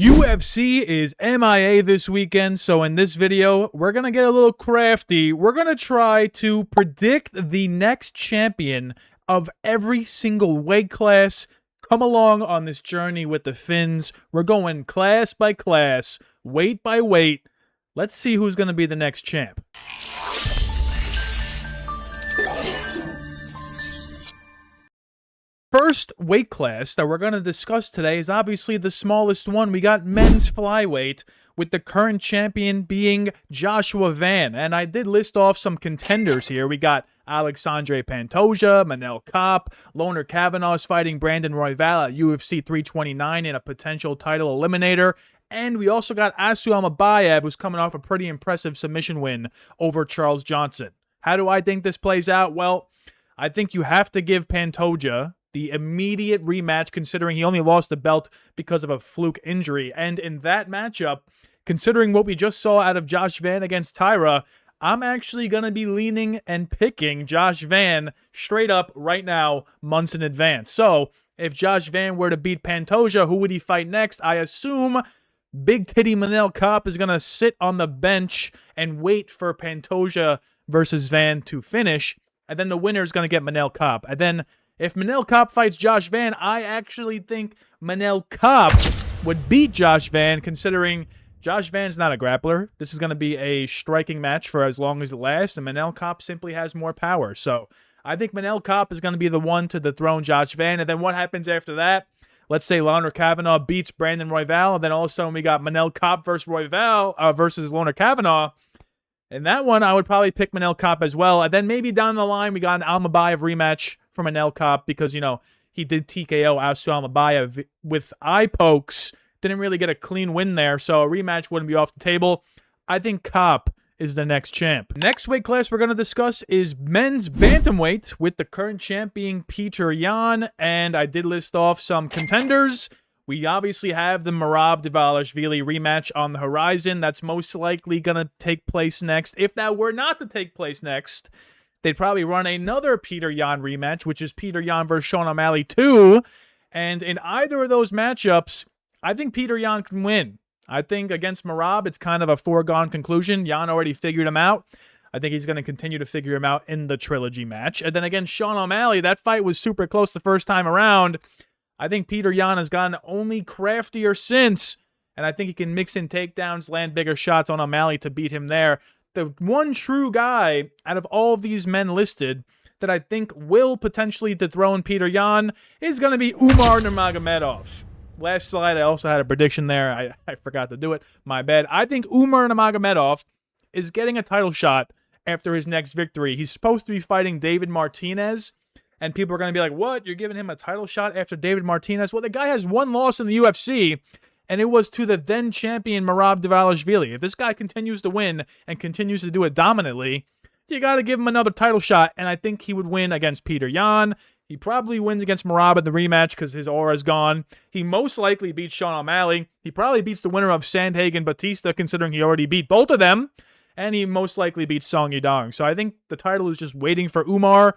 UFC is MIA this weekend, so in this video, we're going to get a little crafty. We're going to try to predict the next champion of every single weight class. Come along on this journey with the Finns. We're going class by class, weight by weight. Let's see who's going to be the next champ. First weight class that we're going to discuss today is obviously the smallest one. We got men's flyweight, with the current champion being Joshua Van. And I did list off some contenders here. We got Alexandre Pantoja, Manel Kape, Loner Kavanagh is fighting Brandon Royval at UFC 329 in a potential title eliminator. And we also got Asu Amabayev, who's coming off a pretty impressive submission win over Charles Johnson. How do I think this plays out? Well, I think you have to give Pantoja the immediate rematch, considering he only lost the belt because of a fluke injury. And in that matchup, considering what we just saw out of Josh Van against Tyra, I'm actually going to be leaning and picking Josh Van straight up right now, months in advance. So if Josh Van were to beat Pantoja, who would he fight next? I assume Big Titty Manel Kape is going to sit on the bench and wait for Pantoja versus Van to finish. And then the winner is going to get Manel Kape. And then if Manel Kape fights Josh Van, I actually think Manel Kape would beat Josh Van, considering Josh Van's not a grappler. This is going to be a striking match for as long as it lasts, and Manel Kape simply has more power. So I think Manel Kape is going to be the one to dethrone Josh Van. And then what happens after that? Let's say Loner Kavanagh beats Brandon Royval, and then all of a sudden we got Manel Kape versus Royval versus Loner Kavanagh. In that one, I would probably pick Manel Kape as well. And then maybe down the line, we got an Almabayev rematch for Manel Kape because, you know, he did TKO Asu Almabayev with eye pokes. Didn't really get a clean win there, so a rematch wouldn't be off the table. I think Kape is the next champ. Next weight class we're going to discuss is men's bantamweight, with the current champ being Peter Yan. And I did list off some contenders. We obviously have the Merab Dvalishvili rematch on the horizon. That's most likely going to take place next. If that were not to take place next, they'd probably run another Peter Yan rematch, which is Peter Yan versus Sean O'Malley 2. And in either of those matchups, I think Peter Yan can win. I think against Merab, it's kind of a foregone conclusion. Yan already figured him out. I think he's going to continue to figure him out in the trilogy match. And then against Sean O'Malley, that fight was super close the first time around. I think Peter Yan has gotten only craftier since, and I think he can mix in takedowns, land bigger shots on O'Malley to beat him there. The one true guy out of all of these men listed that I think will potentially dethrone Peter Yan is going to be Umar Nurmagomedov. Last slide, I also had a prediction there. I forgot to do it. My bad. I think Umar Nurmagomedov is getting a title shot after his next victory. He's supposed to be fighting David Martinez, and people are going to be like, what? You're giving him a title shot after David Martinez? Well, the guy has one loss in the UFC, and it was to the then champion Merab Dvalishvili. If this guy continues to win and continues to do it dominantly, you got to give him another title shot, and I think he would win against Peter Yan. He probably wins against Merab in the rematch because his aura is gone. He most likely beats Sean O'Malley. He probably beats the winner of Sandhagen Batista, considering he already beat both of them. And he most likely beats Song Yadong. So I think the title is just waiting for Umar.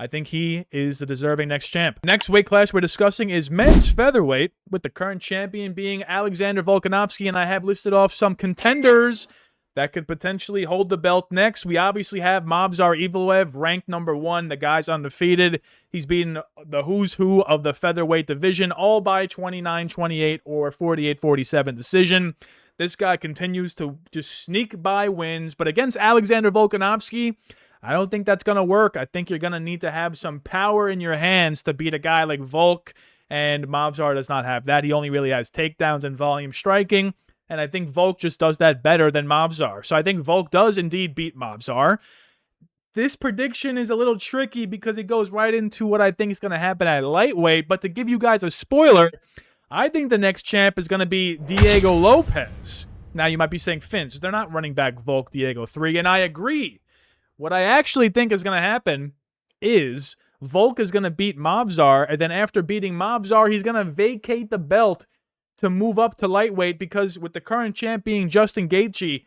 I think he is the deserving next champ. Next weight class we're discussing is men's featherweight, with the current champion being Alexander Volkanovski. And I have listed off some contenders that could potentially hold the belt next. We obviously have Movsar Evloev, ranked number 1. The guy's undefeated. He's beaten the who's who of the featherweight division, all by 29-28 or 48-47 decision. This guy continues to just sneak by wins. But against Alexander Volkanovski, I don't think that's going to work. I think you're going to need to have some power in your hands to beat a guy like Volk, and Movsar does not have that. He only really has takedowns and volume striking. And I think Volk just does that better than Movsar. So I think Volk does indeed beat Movsar. This prediction is a little tricky because it goes right into what I think is going to happen at lightweight. But to give you guys a spoiler, I think the next champ is going to be Diego Lopez. Now you might be saying, Finns, they're not running back Volk Diego 3. And I agree. What I actually think is going to happen is Volk is going to beat Movsar. And then after beating Movsar, he's going to vacate the belt to move up to lightweight, because with the current champ being Justin Gaethje,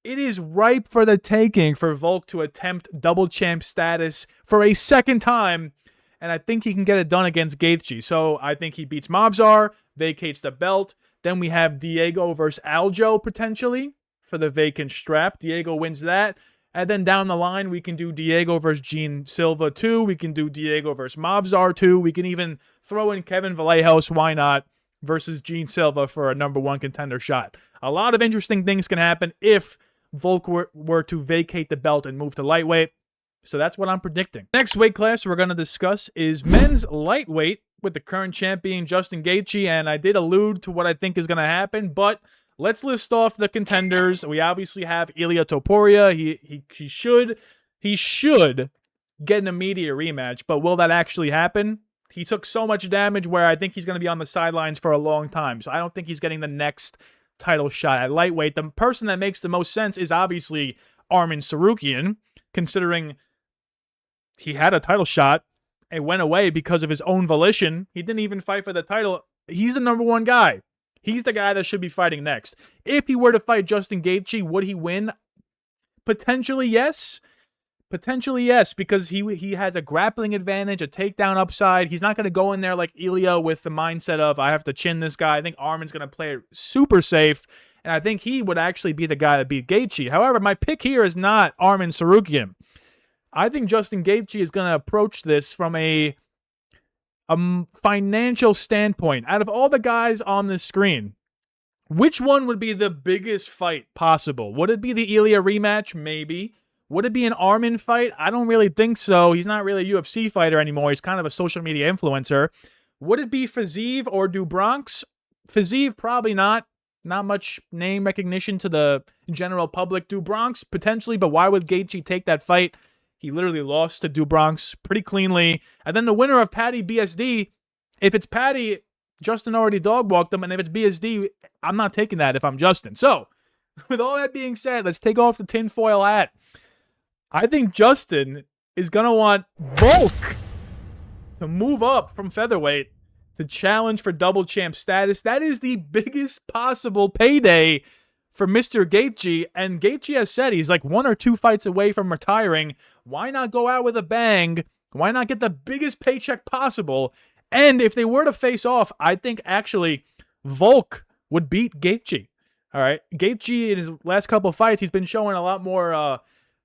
it is ripe for the taking for Volk to attempt double champ status for a second time, and I think he can get it done against Gaethje. So I think he beats Movsar, vacates the belt, Then we have Diego versus Aljo potentially for the vacant strap. Diego wins that. And then down the line, we can do Diego versus Gene Silva 2. We can do Diego versus Mavzar 2. We can even throw in Kevin Vallejos, why not, versus Gene Silva for a number 1 contender shot. A lot of interesting things can happen if Volk were to vacate the belt and move to lightweight. So that's what I'm predicting. Next weight class we're going to discuss is men's lightweight with the current champion Justin Gaethje. And I did allude to what I think is going to happen, but let's list off the contenders. We obviously have Ilia Topuria. He should get an immediate rematch, but will that actually happen? He took so much damage where I think he's going to be on the sidelines for a long time. So I don't think he's getting the next title shot at lightweight. The person that makes the most sense is obviously Arman Tsarukyan, considering he had a title shot. It went away because of his own volition. He didn't even fight for the title. He's the number 1 guy. He's the guy that should be fighting next. If he were to fight Justin Gaethje, would he win? Potentially, yes. Potentially, yes, because he has a grappling advantage, a takedown upside. He's not going to go in there like Ilia with the mindset of, I have to chin this guy. I think Arman's going to play it super safe, and I think he would actually be the guy that beat Gaethje. However, my pick here is not Arman Tsarukyan. I think Justin Gaethje is going to approach this from a financial standpoint. Out of all the guys on this screen, which one would be the biggest fight possible? Would it be the Ilia rematch? Maybe. Would it be an Arman fight? I don't really think so. He's not really a UFC fighter anymore. He's kind of a social media influencer. Would it be Fiziev or Dubronx? Fiziev, probably not. Not much name recognition to the general public. Dubronx, potentially, but why would Gaethje take that fight? He literally lost to Dubronx pretty cleanly. And then the winner of Patty BSD, if it's Patty, Justin already dog-walked him, and if it's BSD, I'm not taking that if I'm Justin. So, with all that being said, let's take off the tinfoil hat. I think Justin is going to want Volk to move up from featherweight to challenge for double champ status. That is the biggest possible payday for Mr. Gaethje, and Gaethje has said he's like 1 or 2 fights away from retiring. Why not go out with a bang? Why not get the biggest paycheck possible? And if they were to face off, I think actually Volk would beat Gaethje. All right, Gaethje in his last couple of fights, he's been showing a lot more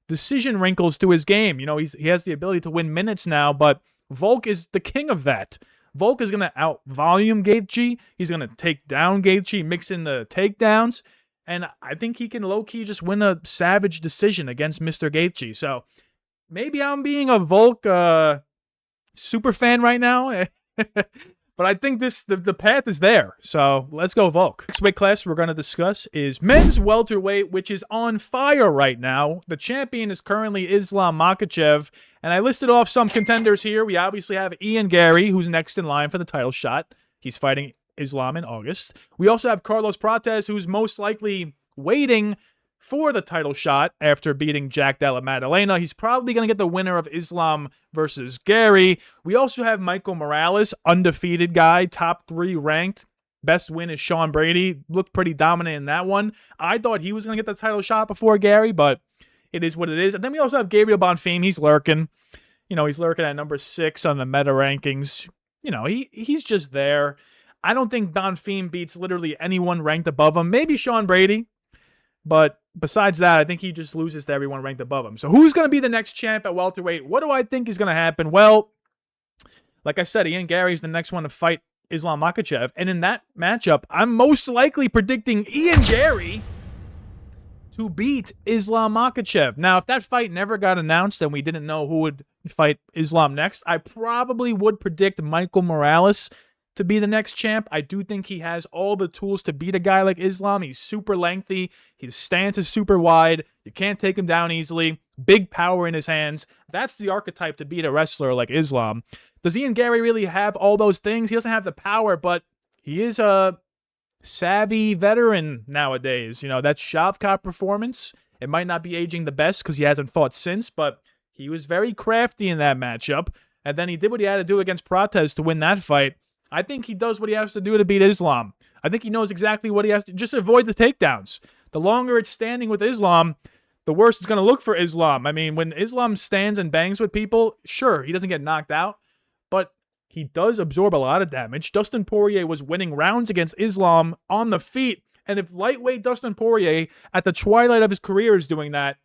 decision wrinkles to his game. You know, he has the ability to win minutes now, but Volk is the king of that. Volk is going to out-volume Gaethje. He's going to take down Gaethje, mix in the takedowns, and I think he can low-key just win a savage decision against Mr. Gaethje. So maybe I'm being a Volk super fan right now, but I think the path is there. So let's go Volk. Next weight class we're going to discuss is men's welterweight, which is on fire right now. The champion is currently Islam Makhachev, and I listed off some contenders here. We obviously have Ian Gary, who's next in line for the title shot. He's fighting Islam in August. We also have Carlos Prates, who's most likely waiting for the title shot after beating Jack Della Maddalena. He's probably going to get the winner of Islam versus Gary. We also have Michael Morales, undefeated guy, top 3 ranked. Best win is Sean Brady. Looked pretty dominant in that one. I thought he was going to get the title shot before Gary, but it is what it is. And then we also have Gabriel Bonfim. He's lurking. You know, he's lurking at number 6 on the meta rankings. You know, he's just there. I don't think Bonfim beats literally anyone ranked above him. Maybe Sean Brady. But besides that, I think he just loses to everyone ranked above him. So who's going to be the next champ at welterweight? What do I think is going to happen? Well, like I said, Ian Gary's the next one to fight Islam Makhachev. And in that matchup, I'm most likely predicting Ian Gary to beat Islam Makhachev. Now, if that fight never got announced and we didn't know who would fight Islam next, I probably would predict Michael Morales to be the next champ. I do think he has all the tools to beat a guy like Islam. He's super lengthy. His stance is super wide. You can't take him down easily. Big power in his hands. That's the archetype to beat a wrestler like Islam. Does Ian Gary really have all those things? He doesn't have the power, but he is a savvy veteran nowadays. You know, that Shavkat performance, it might not be aging the best because he hasn't fought since, but he was very crafty in that matchup. And then he did what he had to do against Prates to win that fight. I think he does what he has to do to beat Islam. I think he knows exactly what he has to just avoid the takedowns. The longer it's standing with Islam, the worse it's going to look for Islam. I mean, when Islam stands and bangs with people, sure, he doesn't get knocked out, but he does absorb a lot of damage. Dustin Poirier was winning rounds against Islam on the feet. And if lightweight Dustin Poirier at the twilight of his career is doing that,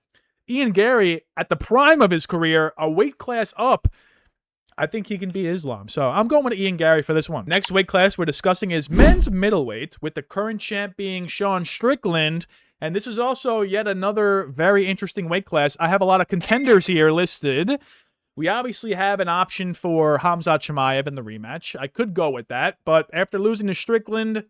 Ian Gary at the prime of his career, a weight class up, I think he can beat Islam. So I'm going with Ian Gary for this one. Next weight class we're discussing is men's middleweight, with the current champ being Sean Strickland. And this is also yet another very interesting weight class. I have a lot of contenders here listed. We obviously have an option for Khamzat Chimaev in the rematch. I could go with that, but after losing to Strickland,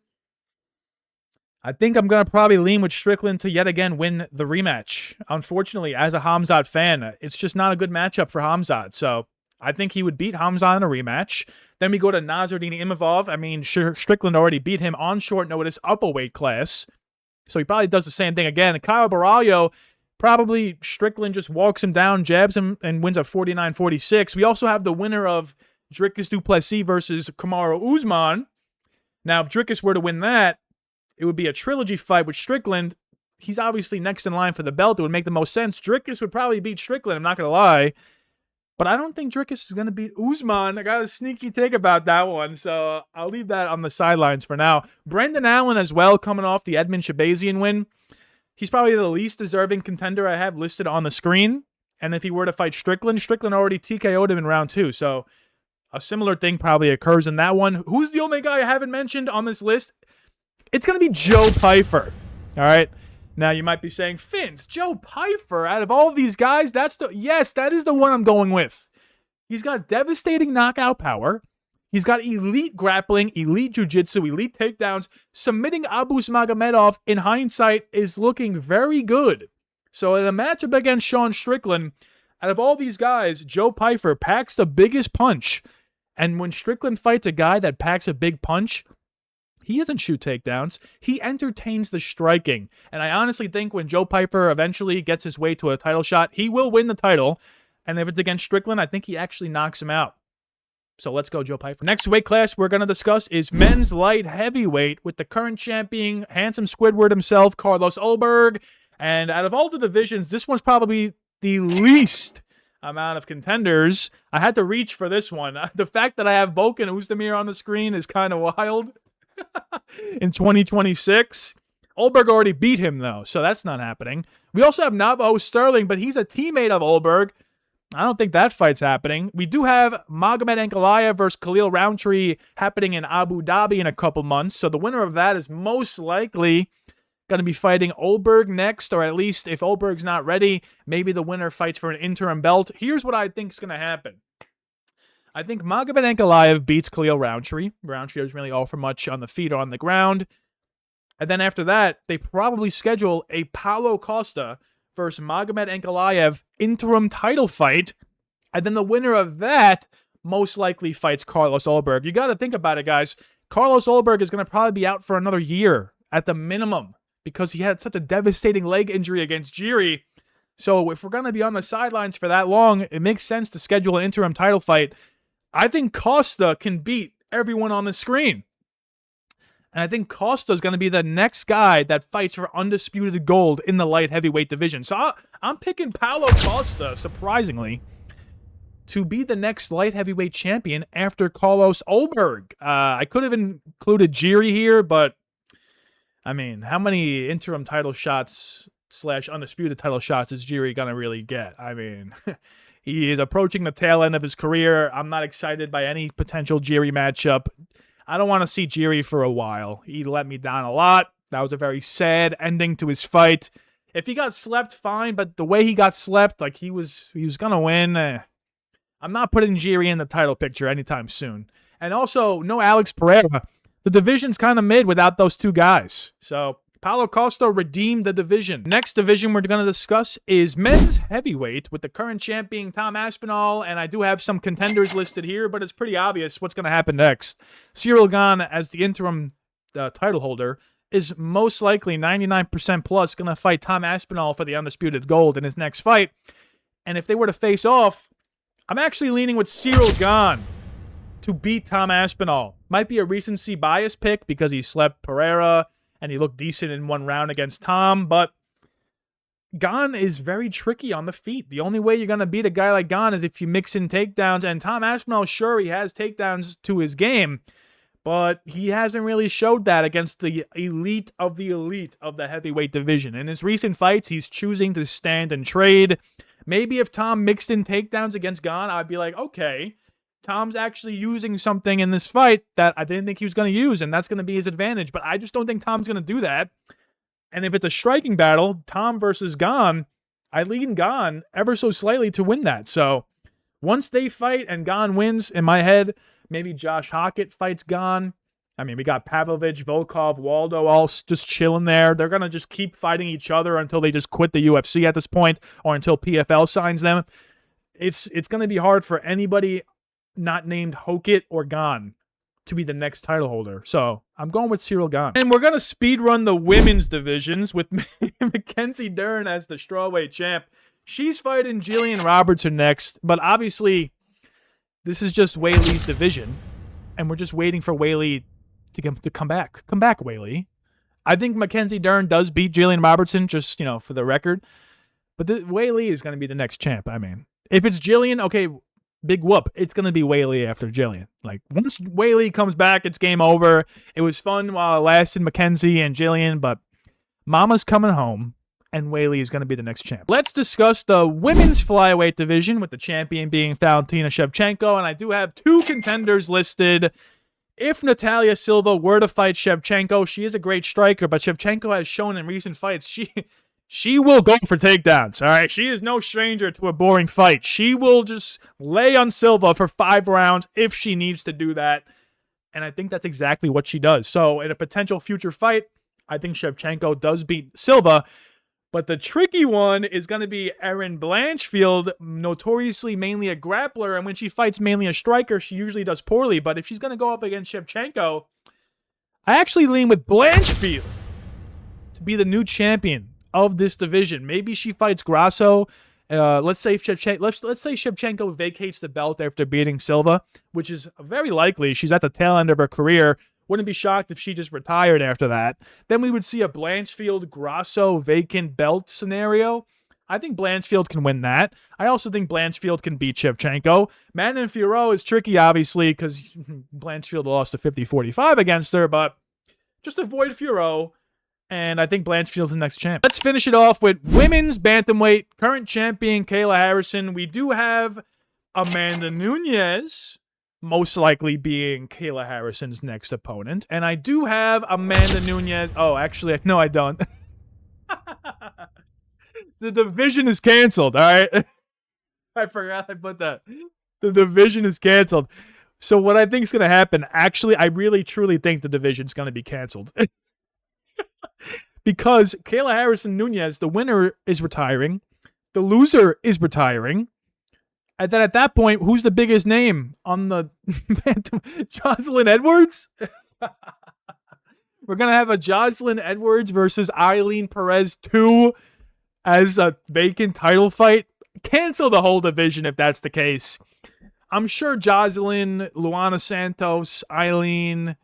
I think I'm going to probably lean with Strickland to yet again win the rematch. Unfortunately, as a Khamzat fan, it's just not a good matchup for Khamzat. So I think he would beat Khamzat in a rematch. Then we go to Nasruddin Imavov. I mean, Strickland already beat him on short notice up a weight class. So he probably does the same thing again. And Kyle Baralho, probably Strickland just walks him down, jabs him, and wins at 49-46. We also have the winner of Dricus du Plessis versus Kamaru Usman. Now, if Dricus were to win that, it would be a trilogy fight with Strickland. He's obviously next in line for the belt. It would make the most sense. Dricus would probably beat Strickland, I'm not going to lie. But I don't think Dricus is going to beat Usman. I got a sneaky take about that one, so I'll leave that on the sidelines for now. Brendan Allen as well, coming off the Edmund Shabazian win. He's probably the least deserving contender I have listed on the screen. And if he were to fight Strickland, Strickland already TKO'd him in round 2. So a similar thing probably occurs in that one. Who's the only guy I haven't mentioned on this list? It's going to be Joe Pyfer. All right. Now, you might be saying, Vince, Joe Pyfer, out of all of these guys, yes, that is the one I'm going with. He's got devastating knockout power. He's got elite grappling, elite jiu-jitsu, elite takedowns. Submitting Abus Magomedov, in hindsight, is looking very good. So in a matchup against Sean Strickland, out of all these guys, Joe Pyfer packs the biggest punch. And when Strickland fights a guy that packs a big punch, he doesn't shoot takedowns. He entertains the striking. And I honestly think when Joe Pyfer eventually gets his way to a title shot, he will win the title. And if it's against Strickland, I think he actually knocks him out. So let's go, Joe Pyfer. Next weight class we're going to discuss is men's light heavyweight, with the current champion, handsome Squidward himself, Carlos Ulberg. And out of all the divisions, this one's probably the least amount of contenders. I had to reach for this one. The fact that I have Volkan Oezdemir on the screen is kind of wild. In 2026. Ulberg already beat him, though, so that's not happening. We also have Navajo Sterling, but he's a teammate of Ulberg. I don't think that fight's happening. We do have Magomed Ankalaev versus Khalil Roundtree happening in Abu Dhabi in a couple months, so the winner of that is most likely going to be fighting Ulberg next, or at least if Ulberg's not ready, maybe the winner fights for an interim belt. Here's what I think is going to happen. I think Magomed Ankalaev beats Khalil Roundtree. Roundtree doesn't really offer much on the feet or on the ground. And then after that, they probably schedule a Paulo Costa versus Magomed Ankalaev interim title fight. And then the winner of that most likely fights Carlos Ulberg. You got to think about it, guys. Carlos Ulberg is going to probably be out for another year at the minimum because he had such a devastating leg injury against Jiri. So if we're going to be on the sidelines for that long, it makes sense to schedule an interim title fight. I think Costa can beat everyone on the screen. And I think Costa is going to be the next guy that fights for undisputed gold in the light heavyweight division. So I'm picking Paulo Costa, surprisingly, to be the next light heavyweight champion after Carlos Ulberg. I could have included Jiri here, but, I mean, how many interim title shots / undisputed title shots is Jiri going to really get? I mean... He is approaching the tail end of his career. I'm not excited by any potential Jiri matchup. I don't want to see Jiri for a while. He let me down a lot. That was a very sad ending to his fight. If he got slept, fine, but the way he got slept, like he was going to win. I'm not putting Jiri in the title picture anytime soon. And also, no Alex Pereira. The division's kind of mid without those two guys. So... Paulo Costa redeemed the division. Next division we're going to discuss is men's heavyweight, with the current champ being Tom Aspinall, and I do have some contenders listed here, but it's pretty obvious what's going to happen next. Ciryl Gane, as the interim title holder, is most likely 99% plus going to fight Tom Aspinall for the undisputed gold in his next fight. And if they were to face off, I'm actually leaning with Ciryl Gane to beat Tom Aspinall. Might be a recency bias pick because he slept Pereira, and he looked decent in one round against Tom, but Gane is very tricky on the feet. The only way you're going to beat a guy like Gane is if you mix in takedowns. And Tom Aspinall, sure, he has takedowns to his game, but he hasn't really showed that against the elite of the heavyweight division. In his recent fights, he's choosing to stand and trade. Maybe if Tom mixed in takedowns against Gane, I'd be like, okay, Tom's actually using something in this fight that I didn't think he was going to use, and that's going to be his advantage. But I just don't think Tom's going to do that. And if it's a striking battle, Tom versus Gane, I lean Gane ever so slightly to win that. So once they fight and Gane wins, in my head, maybe Josh Hockett fights Gane. I mean, we got Pavlovich, Volkov, Waldo all just chilling there. They're going to just keep fighting each other until they just quit the UFC at this point or until PFL signs them. It's going to be hard for anybody not named Hockett or Gane to be the next title holder. So I'm going with Cyril Gane. And we're going to speed run the women's divisions with Mackenzie Dern as the strawweight champ. She's fighting Jillian Robertson next, but obviously this is just Weili's division, and we're just waiting for Weili to come back. Come back, Weili. I think Mackenzie Dern does beat Jillian Robertson, just, for the record. But Weili is going to be the next champ. I mean, if it's Jillian, okay, big whoop. It's going to be Weili after Jillian. Like, once Weili comes back, it's game over. It was fun while it lasted, Mackenzie and Jillian, but Mama's coming home, and Weili is going to be the next champ. Let's discuss the women's flyweight division, with the champion being Valentina Shevchenko, and I do have 2 contenders listed. If Natalia Silva were to fight Shevchenko, she is a great striker, but Shevchenko has shown in recent fights she will go for takedowns, all right? She is no stranger to a boring fight. She will just lay on Silva for 5 rounds if she needs to do that, and I think that's exactly what she does. So in a potential future fight, I think Shevchenko does beat Silva, but the tricky one is going to be Erin Blanchfield, notoriously mainly a grappler, and when she fights mainly a striker, she usually does poorly, but if she's going to go up against Shevchenko, I actually lean with Blanchfield to be the new champion of this division. Maybe she fights Grasso. Let's say Shevchenko vacates the belt after beating Silva, which is very likely. She's at the tail end of her career. Wouldn't be shocked if she just retired after that. Then we would see a Blanchfield-Grasso vacant belt scenario. I think Blanchfield can win that. I also think Blanchfield can beat Shevchenko. Manon Fiorot is tricky, obviously, because Blanchfield lost to 50-45 against her, but just avoid Fiorot. And I think Blanchfield's the next champ. Let's finish it off with women's bantamweight. Current champion Kayla Harrison. We do have Amanda Nunes, most likely being Kayla Harrison's next opponent. And I do have Amanda Nunes. Oh, actually, no, I don't. The division is canceled, all right? I forgot I put that. The division is canceled. So what I think is going to happen, actually, I really, truly think the division's going to be canceled. Because Kayla Harrison Nunes, the winner, is retiring. The loser is retiring. And then at that point, who's the biggest name on the Jocelyn Edwards? We're going to have a Jocelyn Edwards versus Eileen Perez 2 as a vacant title fight. Cancel the whole division if that's the case. I'm sure Jocelyn, Luana Santos, Eileen,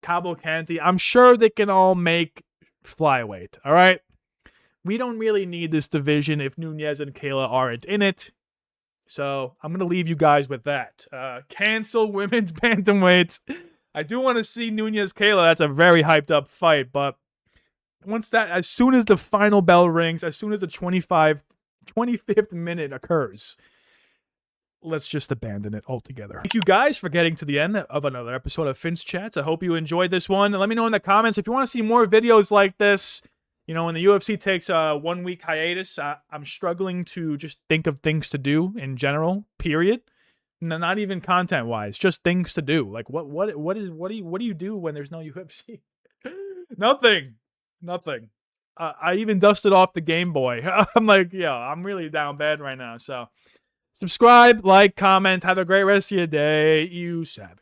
Cavalcanti, I'm sure they can all make flyweight, all right? We don't really need this division if Nunes and Kayla aren't in it. So I'm going to leave you guys with that. Cancel women's bantamweights. I do want to see Nunes Kayla. That's a very hyped up fight. But as soon as the final bell rings, as soon as the 25th minute occurs, let's just abandon it altogether. Thank you guys for getting to the end of another episode of Finn's Chats. I hope you enjoyed this one. Let me know in the comments if you want to see more videos like this. When the UFC takes a 1-week hiatus, I'm struggling to just think of things to do in general, period. Not even content-wise, just things to do. Like, what do you do when there's no UFC? Nothing. I even dusted off the Game Boy. I'm like, I'm really down bad right now. So subscribe, like, comment. Have a great rest of your day, you savage.